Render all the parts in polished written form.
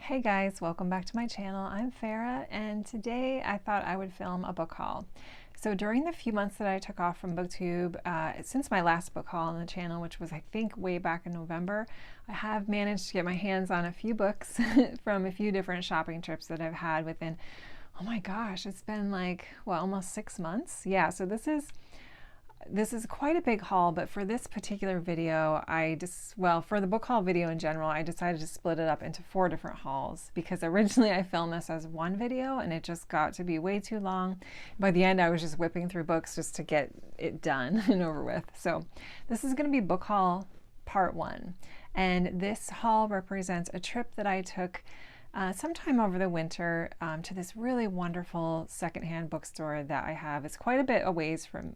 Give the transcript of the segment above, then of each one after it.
Hey guys, welcome back to my channel. I'm Farah, and today I thought I would film a book haul. So during the few months that I took off from BookTube, since my last book haul on the channel, which was I think way back in November, I have managed to get my hands on a few books from a few different shopping trips that I've had within, oh my gosh, it's been like, well, almost 6 months. Yeah, so this is quite a big haul, but for this particular video, for the book haul video in general, I decided to split it up into 4 different hauls because originally I filmed this as one video and it just got to be way too long. By the end, I was just whipping through books just to get it done and over with. So this is going to be book haul part 1. And this haul represents a trip that I took sometime over the winter to this really wonderful secondhand bookstore that I have. It's quite a bit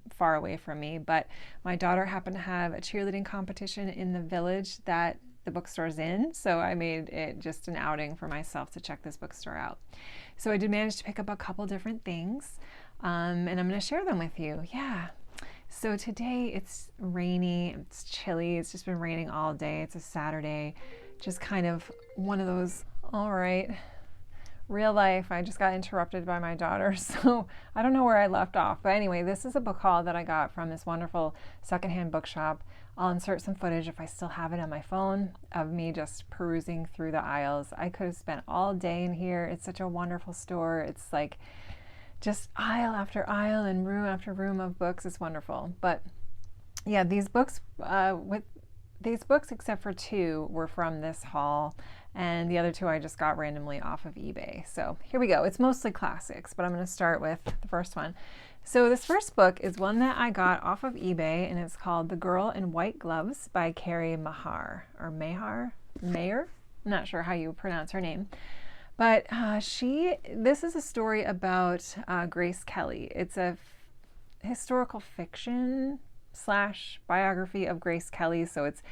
far away from me, but my daughter happened to have a cheerleading competition in the village that the bookstore's in, so I made it just an outing for myself to check this bookstore out. So I did manage to pick up a couple different things, and I'm going to share them with you. Yeah. So today it's rainy, it's chilly, it's just been raining all day. It's a Saturday, just kind of one of those, all right, real life. I just got interrupted by my daughter, so I don't know where I left off. But anyway, this is a book haul that I got from this wonderful secondhand bookshop. I'll insert some footage if I still have it on my phone of me just perusing through the aisles. I could have spent all day in here. It's such a wonderful store. It's like just aisle after aisle and room after room of books. It's wonderful. But yeah, these books, except for 2, were from this haul, and the other 2 I just got randomly off of eBay. So here we go. It's mostly classics, but I'm going to start with the first one. So this first book is one that I got off of eBay, and it's called The Girl in White Gloves by Kerry Maher, or Maher? Maher? I'm not sure how you pronounce her name. But this is a story about Grace Kelly. It's a historical fiction / biography of Grace Kelly. So it's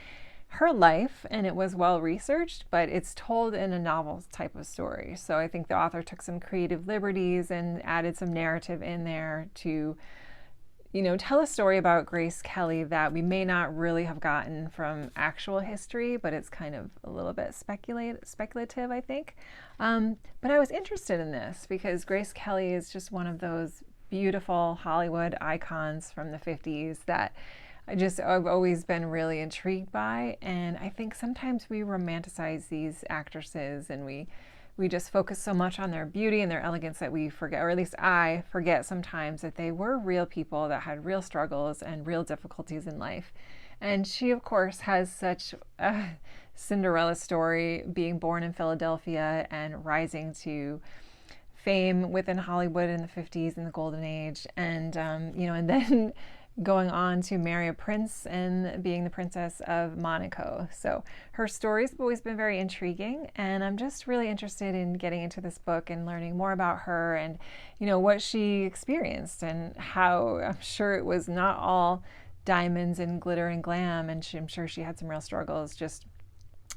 her life, and it was well researched, but it's told in a novel type of story. So I think the author took some creative liberties and added some narrative in there to, tell a story about Grace Kelly that we may not really have gotten from actual history, but it's kind of a little bit speculative, I think. But I was interested in this because Grace Kelly is just one of those beautiful Hollywood icons from the 50s that I've always been really intrigued by. And I think sometimes we romanticize these actresses and we just focus so much on their beauty and their elegance that we forget, or at least I forget sometimes, that they were real people that had real struggles and real difficulties in life. And she, of course, has such a Cinderella story, being born in Philadelphia and rising to fame within Hollywood in the 50s in the golden age, and and then going on to marry a prince and being the Princess of Monaco. So her stories have always been very intriguing, and I'm just really interested in getting into this book and learning more about her and what she experienced, and how I'm sure it was not all diamonds and glitter and glam, and I'm sure she had some real struggles just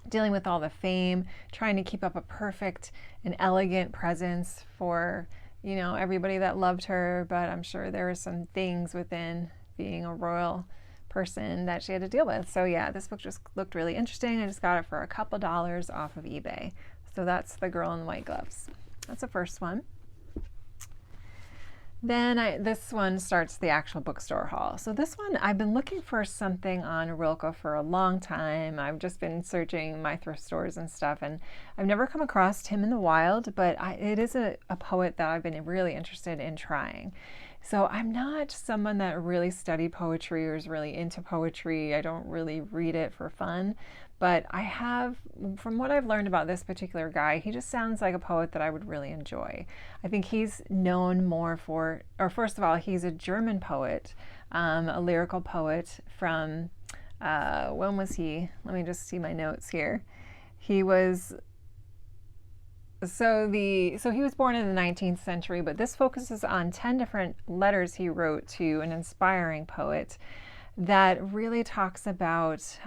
dealing with all the fame, trying to keep up a perfect and elegant presence for, everybody that loved her. But I'm sure there were some things within being a royal person that she had to deal with. So yeah, this book just looked really interesting. I just got it for a couple dollars off of eBay. So that's The Girl in White Gloves. That's the first one. Then this one starts the actual bookstore haul. So this one, I've been looking for something on Rilke for a long time. I've just been searching my thrift stores and stuff, and I've never come across him in the wild, but it is a poet that I've been really interested in trying. So I'm not someone that really studied poetry or is really into poetry. I don't really read it for fun. But I have, from what I've learned about this particular guy, he just sounds like a poet that I would really enjoy. I think he's known more for, or first of all, he's a German poet, a lyrical poet from, when was he? Let me just see my notes here. He was, he was born in the 19th century, but this focuses on 10 different letters he wrote to an inspiring poet that really talks about,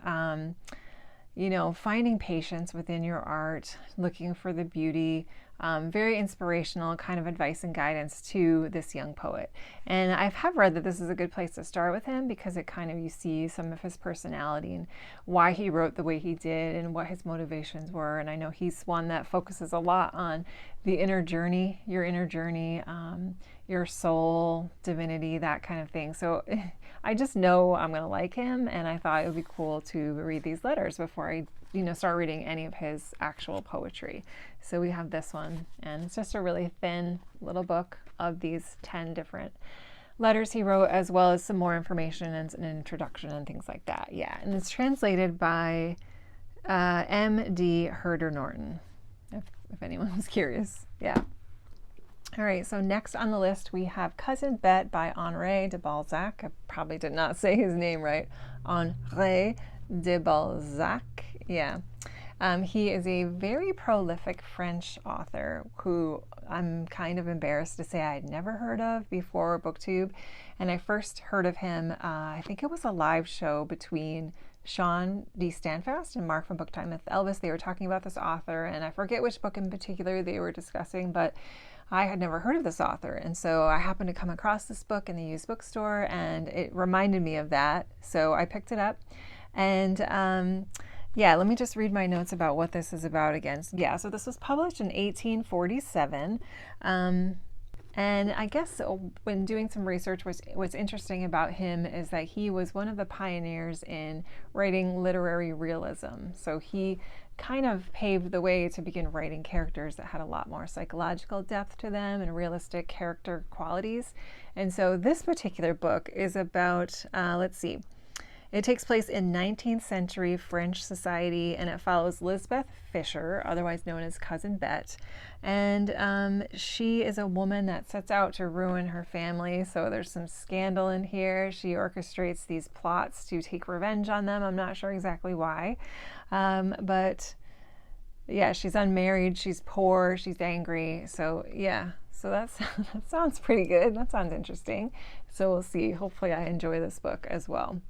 you know, finding patience within your art, looking for the beauty. Very inspirational kind of advice and guidance to this young poet. And I have read that this is a good place to start with him because it kind of, you see some of his personality and why he wrote the way he did and what his motivations were. And I know he's one that focuses a lot on the inner journey, your soul, divinity, that kind of thing. So I just know I'm going to like him, and I thought it would be cool to read these letters before I, you know, start reading any of his actual poetry. So we have this one, and it's just a really thin little book of these 10 different letters he wrote, as well as some more information and an introduction and things like that. Yeah, and it's translated by M.D. Herder Norton, if anyone was curious. Yeah. All right, so next on the list we have Cousin Bette by Honore de Balzac. I probably did not say his name right. Honore de Balzac. Yeah. He is a very prolific French author who I'm kind of embarrassed to say I had never heard of before Booktube. And I first heard of him, I think it was a live show between Shawn D. Standfast and Mark from Book Time with Elvis. They were talking about this author, and I forget which book in particular they were discussing, but I had never heard of this author. And so I happened to come across this book in the used bookstore, and it reminded me of that. So I picked it up. And yeah, let me just read my notes about what this is about again. Yeah, so this was published in 1847. And I guess when doing some research, what's interesting about him is that he was one of the pioneers in writing literary realism. So he kind of paved the way to begin writing characters that had a lot more psychological depth to them and realistic character qualities. And so this particular book is about, let's see, it takes place in 19th century French society, and it follows Lisbeth Fisher, otherwise known as Cousin Bette. And she is a woman that sets out to ruin her family. So there's some scandal in here. She orchestrates these plots to take revenge on them. I'm not sure exactly why. But yeah, she's unmarried, she's poor, she's angry. So yeah, so that sounds pretty good. That sounds interesting. So we'll see. Hopefully I enjoy this book as well.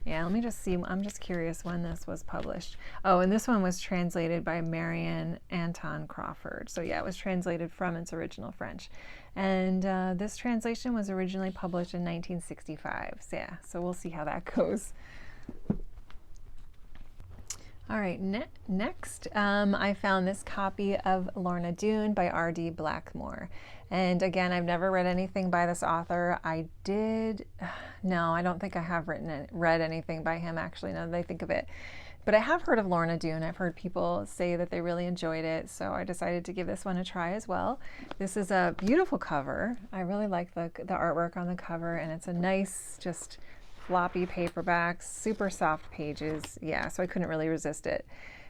Yeah, let me just see. I'm just curious when this was published. Oh, and this one was translated by Marianne Anton Crawford. So yeah, it was translated from its original French. And this translation was originally published in 1965. So yeah, so we'll see how that goes. All right, next I found this copy of Lorna Dune by R.D. Blackmore. And again, I've never read anything by this author. No, I don't think I have read anything by him actually, now that I think of it. But I have heard of Lorna Dune. I've heard people say that they really enjoyed it, so I decided to give this one a try as well. This is a beautiful cover. I really like the artwork on the cover, and it's a nice, just floppy paperback, super soft pages. Yeah, so I couldn't really resist it.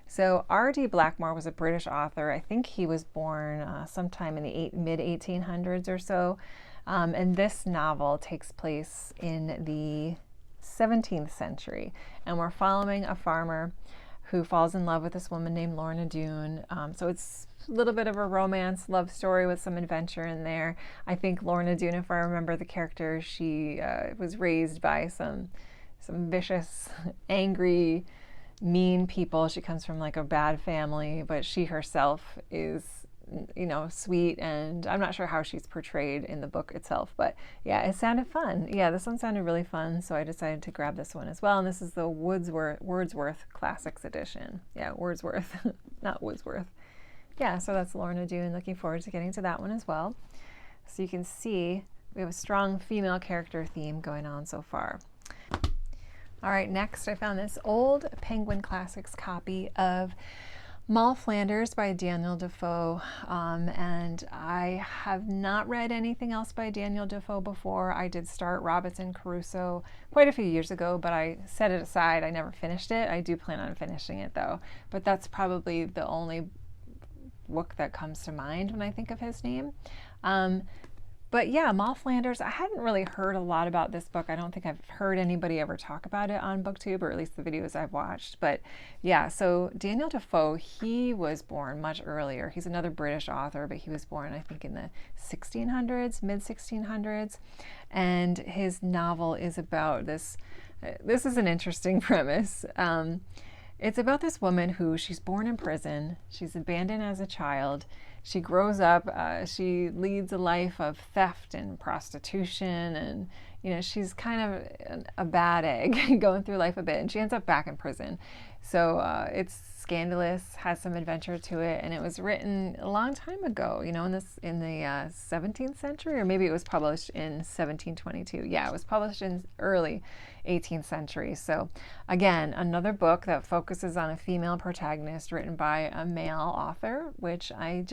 So R.D. Blackmore was a British author. I think he was born sometime in the mid-1800s or so. And this novel takes place in the 17th century. And we're following a farmer who falls in love with this woman named Lorna Dune. So it's a little bit of a romance love story with some adventure in there. I think Lorna Dune, if I remember the character, she was raised by some vicious, angry, mean people. She comes from like a bad family, but she herself is, you know, sweet, and I'm not sure how she's portrayed in the book itself, but yeah, it sounded fun. Yeah, this one sounded really fun, so I decided to grab this one as well, and this is the Wordsworth Classics edition. Yeah, Wordsworth, not Wordsworth. Yeah, so that's Lorna Dune. Looking forward to getting to that one as well. So you can see we have a strong female character theme going on so far. All right, next I found this old Penguin Classics copy of Maul Flanders by Daniel Defoe, and I have not read anything else by Daniel Defoe before. I did start Robinson Crusoe quite a few years ago, but I set it aside. I never finished it. I do plan on finishing it though, but that's probably the only book that comes to mind when I think of his name. But yeah, Maul Flanders, I hadn't really heard a lot about this book. I don't think I've heard anybody ever talk about it on Booktube, or at least the videos I've watched. But yeah, so Daniel Defoe, he was born much earlier. He's another British author, but he was born, I think, in the 1600s, mid-1600s. And his novel is about this. This is an interesting premise. It's about this woman who she's born in prison. She's abandoned as a child. She grows up. She leads a life of theft and prostitution, and she's kind of a bad egg going through life a bit, and she ends up back in prison. So it's scandalous, has some adventure to it, and it was written a long time ago. In the 17th century, or maybe it was published in 1722. Yeah, it was published in early 18th century. So again, another book that focuses on a female protagonist written by a male author, which I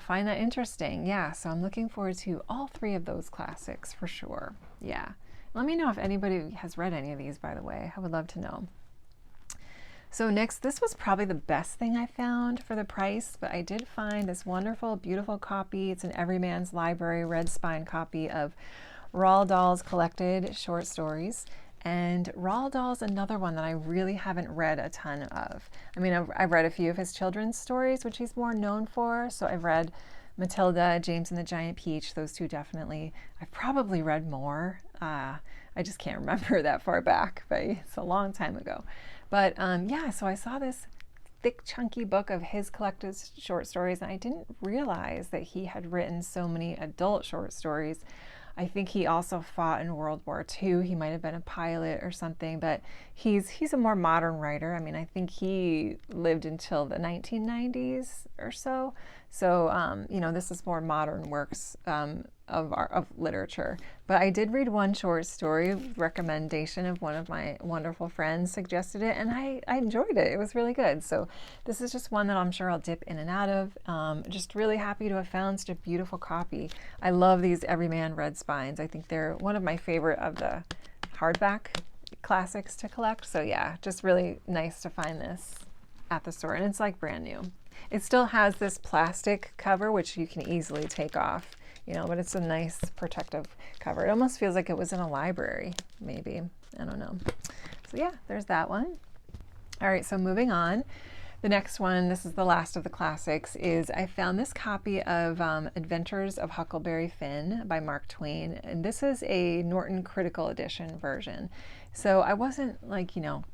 find that interesting. Yeah, so I'm looking forward to all three of those classics for sure. Yeah. Let me know if anybody has read any of these, by the way. I would love to know. So next, this was probably the best thing I found for the price, but I did find this wonderful, beautiful copy. It's an Everyman's Library red spine copy of Roald Dahl's collected short stories. And Roald Dahl's another one that I really haven't read a ton of. I mean, I've read a few of his children's stories, which he's more known for. So I've read Matilda, James and the Giant Peach, those two definitely. I've probably read more. I just can't remember that far back, but it's a long time ago. But yeah, so I saw this thick, chunky book of his collected short stories, and I didn't realize that he had written so many adult short stories. I think he also fought in World War II. He might have been a pilot or something, but he's a more modern writer. I mean, I think he lived until the 1990s or so. So, this is more modern works of literature. But I did read one short story, recommendation of one of my wonderful friends suggested it, and I enjoyed it. It was really good. So this is just one that I'm sure I'll dip in and out of. Just really happy to have found such a beautiful copy. I love these Everyman red spines. I think they're one of my favorite of the hardback classics to collect. So yeah, just really nice to find this at the store, and it's like brand new. It still has this plastic cover, which you can easily take off, but it's a nice protective cover. It almost feels like it was in a library, maybe. I don't know. So yeah, there's that one. All right, so moving on. The next one, this is the last of the classics, is I found this copy of Adventures of Huckleberry Finn by Mark Twain, and this is a Norton Critical Edition version. So I wasn't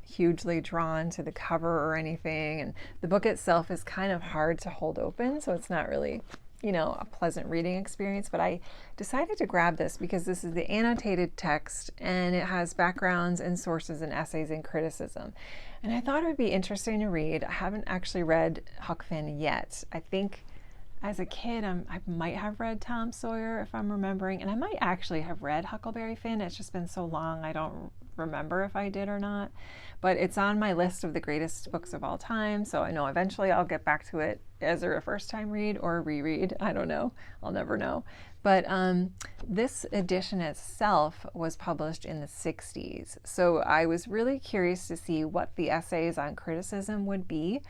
hugely drawn to the cover or anything, and the book itself is kind of hard to hold open, so it's not really a pleasant reading experience, but I decided to grab this because this is the annotated text and it has backgrounds and sources and essays and criticism. And I thought it would be interesting to read. I haven't actually read Huck Finn yet. I think as a kid, I might have read Tom Sawyer if I'm remembering, and I might actually have read Huckleberry Finn. It's just been so long, I don't remember if I did or not. But it's on my list of the greatest books of all time, so I know eventually I'll get back to it as a first time read or reread. I don't know. I'll never know. But this edition itself was published in the 60s. So I was really curious to see what the essays on criticism would be.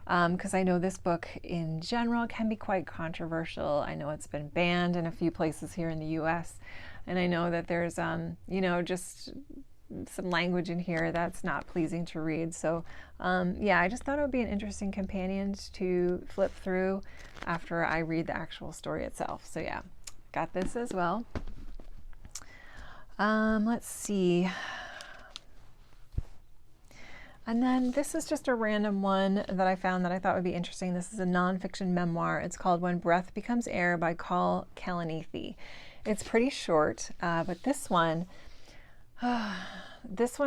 Because I know this book in general can be quite controversial. I know it's been banned in a few places here in the US. And I know that there's, just some language in here that's not pleasing to read. So yeah, I just thought it would be an interesting companion to flip through after I read the actual story itself. So yeah, got this as well. Let's see. And then this is just a random one that I found that I thought would be interesting. This is a nonfiction memoir. It's called When Breath Becomes Air by Kalanithi. It's pretty short, but this one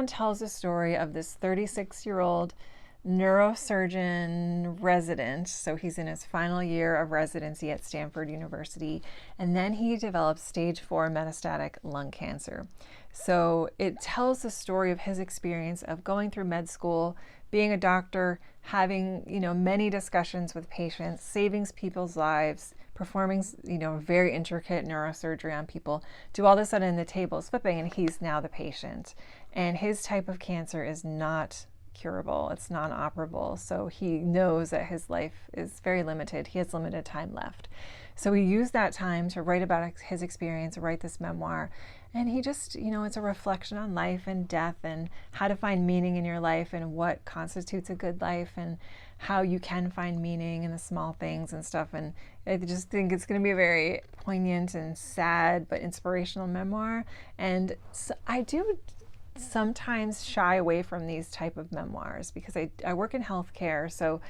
tells the story of this 36-year-old neurosurgeon resident. So he's in his final year of residency at Stanford University, and then he develops stage 4 metastatic lung cancer. So it tells the story of his experience of going through med school, being a doctor, having, many discussions with patients, saving people's lives, performing, very intricate neurosurgery on people, to all of a sudden the table is flipping and he's now the patient. And his type of cancer is not curable. It's non-operable. So he knows that his life is very limited. He has limited time left. So he used that time to write about his experience, write this memoir. And he just, it's a reflection on life and death and how to find meaning in your life and what constitutes a good life and how you can find meaning in the small things and stuff. And I just think it's going to be a very poignant and sad but inspirational memoir. And so I do sometimes shy away from these type of memoirs because I work in healthcare. So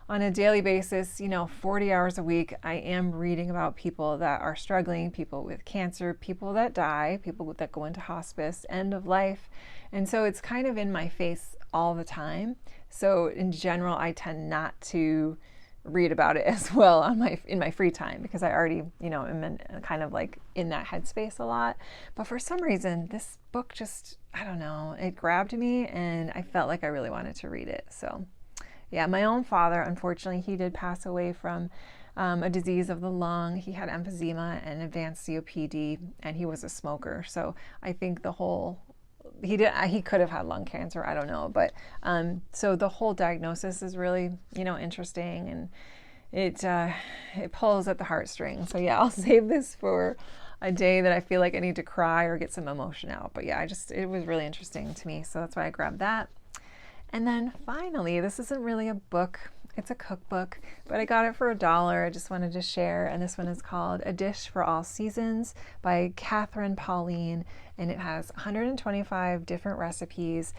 on a daily basis, 40 hours a week, I am reading about people that are struggling, people with cancer, people that die, people that go into hospice, end of life. And so it's kind of in my face all the time. So in general, I tend not to read about it as well in my free time because I already, am kind of like in that headspace a lot. But for some reason, this book just, I don't know, it grabbed me and I felt like I really wanted to read it. So yeah, my own father, unfortunately, he did pass away from a disease of the lung. He had emphysema and advanced COPD, and he was a smoker. So I think he could have had lung cancer. I don't know, but so the whole diagnosis is really interesting, and it pulls at the heartstrings. So yeah, I'll save this for a day that I feel like I need to cry or get some emotion out. But yeah, it was really interesting to me, so that's why I grabbed that. And then finally, this isn't really a book, it's a cookbook, but I got it for $1. I just wanted to share. And this one is called A Dish for All Seasons by Kathryn, Pauline. And it has 125 different recipes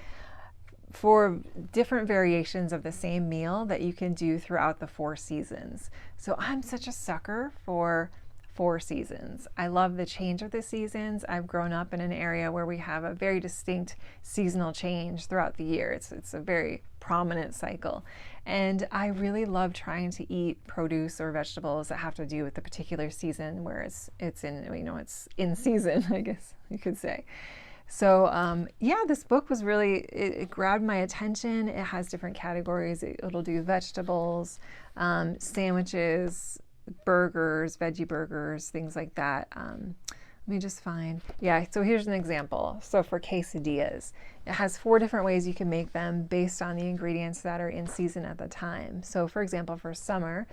for different variations of the same meal that you can do throughout the 4 seasons. So I'm such a sucker for 4 seasons. I love the change of the seasons. I've grown up in an area where we have a very distinct seasonal change throughout the year. It's a very prominent cycle. And I really love trying to eat produce or vegetables that have to do with the particular season where it's in season, I guess you could say. So yeah, this book was really, it grabbed my attention. It has different categories. It'll do vegetables, sandwiches, burgers, veggie burgers, things like that. Let me just find, yeah, so here's an example. So for quesadillas, it has 4 different ways you can make them based on the ingredients that are in season at the time. So for example, for summer,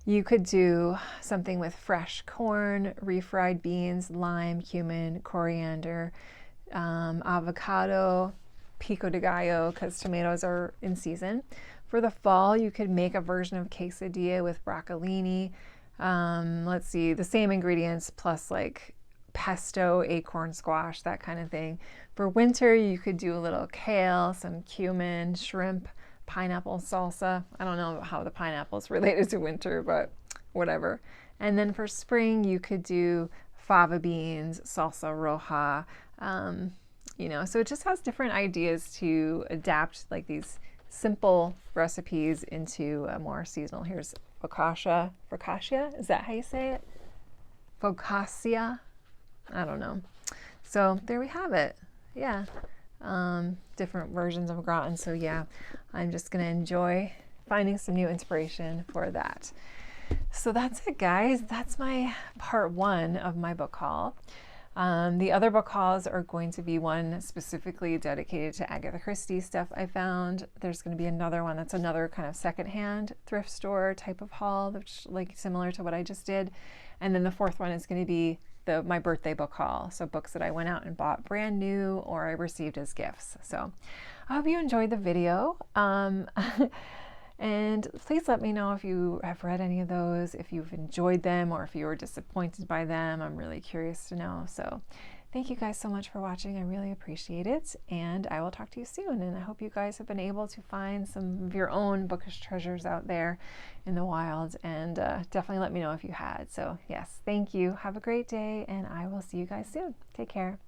you could do something with fresh corn, refried beans, lime, cumin, coriander, avocado, pico de gallo, because tomatoes are in season. For the fall, you could make a version of quesadilla with broccolini. Let's see, the same ingredients plus like pesto, acorn squash, that kind of thing. For winter, you could do a little kale, some cumin, shrimp, pineapple salsa. I don't know how the pineapple is related to winter, but whatever. And then for spring, you could do fava beans, salsa roja. So it just has different ideas to adapt like these simple recipes into a more seasonal. Here's focaccia. Focaccia? Is that how you say it? Focaccia? I don't know. So there we have it. Yeah. Different versions of gratin. So yeah, I'm just going to enjoy finding some new inspiration for that. So that's it, guys. That's my part 1 of my book haul. The other book hauls are going to be one specifically dedicated to Agatha Christie stuff I found. There's going to be another one that's another kind of secondhand thrift store type of haul, which like similar to what I just did. And then the 4th one is going to be my birthday book haul. So books that I went out and bought brand new or I received as gifts. So I hope you enjoyed the video. And please let me know if you have read any of those, if you've enjoyed them, or if you were disappointed by them. I'm really curious to know. So thank you guys so much for watching. I really appreciate it. And I will talk to you soon. And I hope you guys have been able to find some of your own bookish treasures out there in the wild. And definitely let me know if you had. So yes, thank you. Have a great day. And I will see you guys soon. Take care.